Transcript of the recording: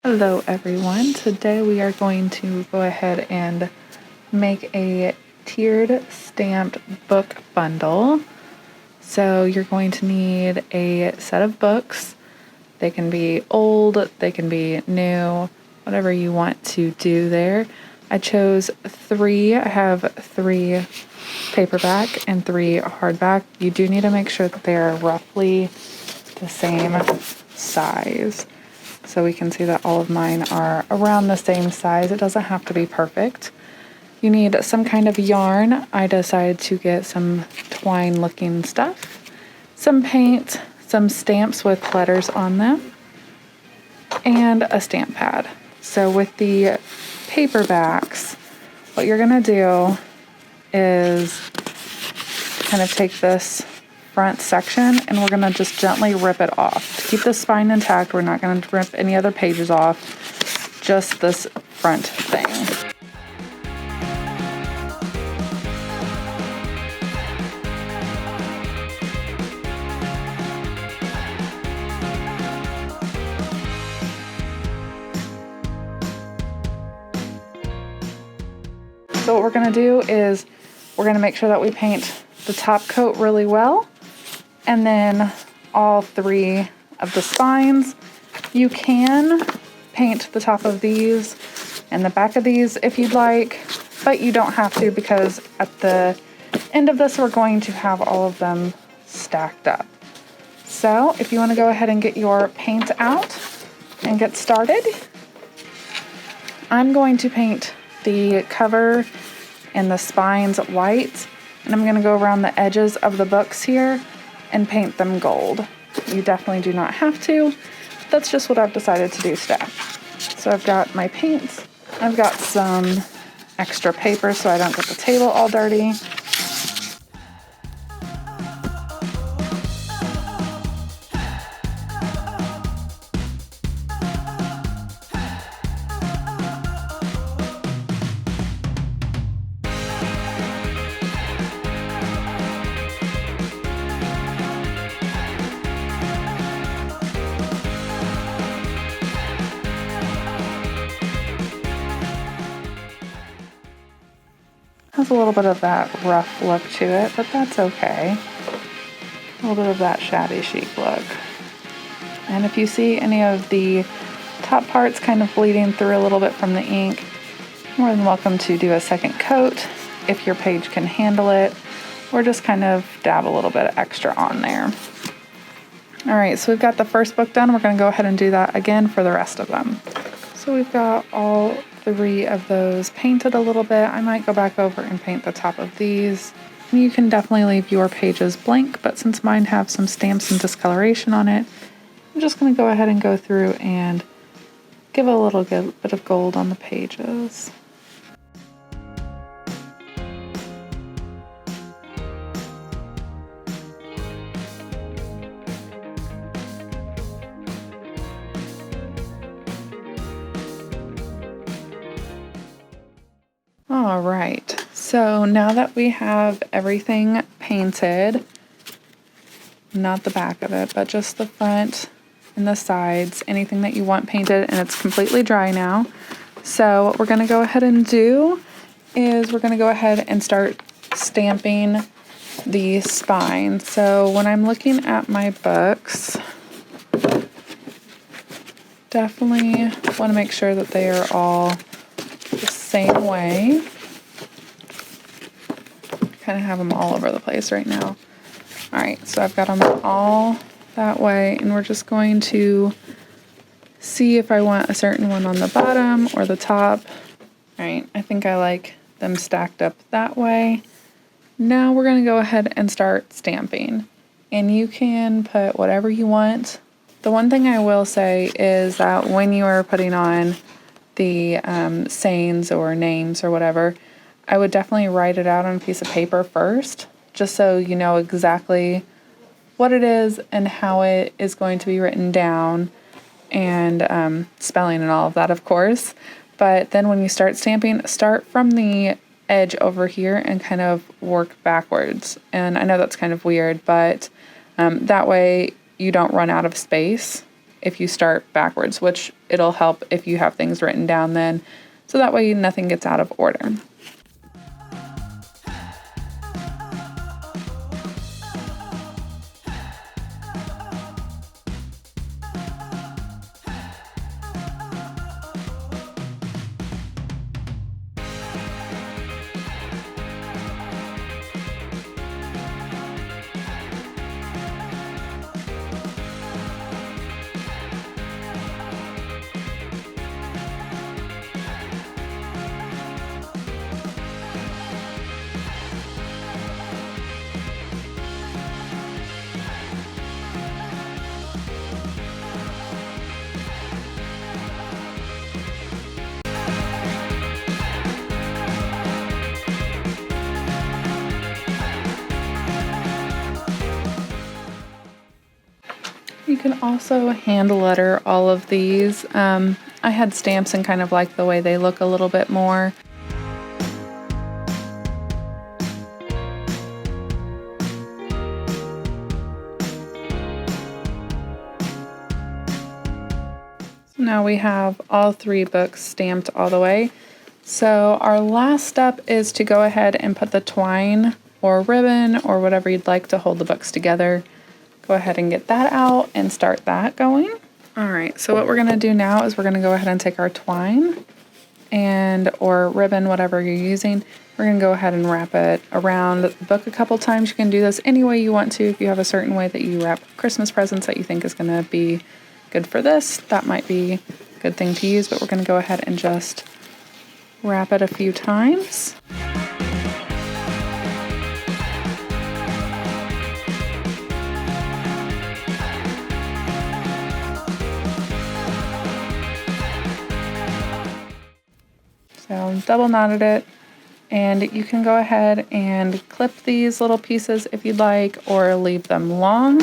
Hello everyone, today we are going to go ahead and make a tiered stamped book bundle. So you're going to need a set of books. They can be old, they can be new, whatever you want to do there. I chose three. I have 3 paperback and 3 hardback. You do need to make sure that they are roughly the same size. So we can see that all of mine are around the same size. It doesn't have to be perfect. You need some kind of yarn. I decided to get some twine looking stuff, some paint, some stamps with letters on them, and a stamp pad. So with the paperbacks, what you're gonna do is kind of take this front section and we're gonna just gently rip it off. To keep the spine intact, we're not gonna rip any other pages off, just this front thing. So what we're gonna do is we're gonna make sure that we paint the top coat really well, and then all 3 of the spines. You can paint the top of these and the back of these if you'd like, but you don't have to, because at the end of this we're going to have all of them stacked up. So if you want to go ahead and get your paint out and get started, I'm going to paint the cover and the spines white, and I'm going to go around the edges of the books here and paint them gold. You definitely do not have to. That's just what I've decided to do today. So I've got my paints. I've got some extra paper so I don't get the table all dirty. Has a little bit of that rough look to it, but that's okay. A little bit of that shabby chic look. And if you see any of the top parts kind of bleeding through a little bit from the ink, you're more than welcome to do a second coat if your page can handle it, or just kind of dab a little bit extra on there. All right, so we've got the first book done. We're going to go ahead and do that again for the rest of them. So we've got all 3 of those painted a little bit. I might go back over and paint the top of these. You can definitely leave your pages blank, but since mine have some stamps and discoloration on it, I'm just going to go ahead and go through and give a little bit of gold on the pages. All right, so now that we have everything painted, not the back of it, but just the front and the sides, anything that you want painted, and it's completely dry now. So what we're gonna go ahead and do is we're gonna go ahead and start stamping the spine. So when I'm looking at my books, definitely wanna make sure that they are all the same way. Kind of have them all over the place right now. All right, so I've got them all that way, and we're just going to see if I want a certain one on the bottom or the top. All right, I think I like them stacked up that way. Now we're going to go ahead and start stamping, and you can put whatever you want. The one thing I will say is that when you are putting on the sayings or names or whatever, I would definitely write it out on a piece of paper first, just so you know exactly what it is and how it is going to be written down, and spelling and all of that, of course. But then when you start stamping, start from the edge over here and kind of work backwards. And I know that's kind of weird, but that way you don't run out of space if you start backwards, which it'll help if you have things written down then, so that way nothing gets out of order. You can also hand letter all of these. I had stamps and kind of like the way they look a little bit more. So now we have all 3 books stamped all the way. So our last step is to go ahead and put the twine or ribbon or whatever you'd like to hold the books together. Go ahead and get that out and start that going. All right, so what we're gonna do now is we're gonna go ahead and take our twine or ribbon, whatever you're using. We're gonna go ahead and wrap it around the book a couple times. You can do this any way you want to. If you have a certain way that you wrap Christmas presents that you think is gonna be good for this, that might be a good thing to use, but we're gonna go ahead and just wrap it a few times. So double knotted it, and you can go ahead and clip these little pieces if you'd like, or leave them long.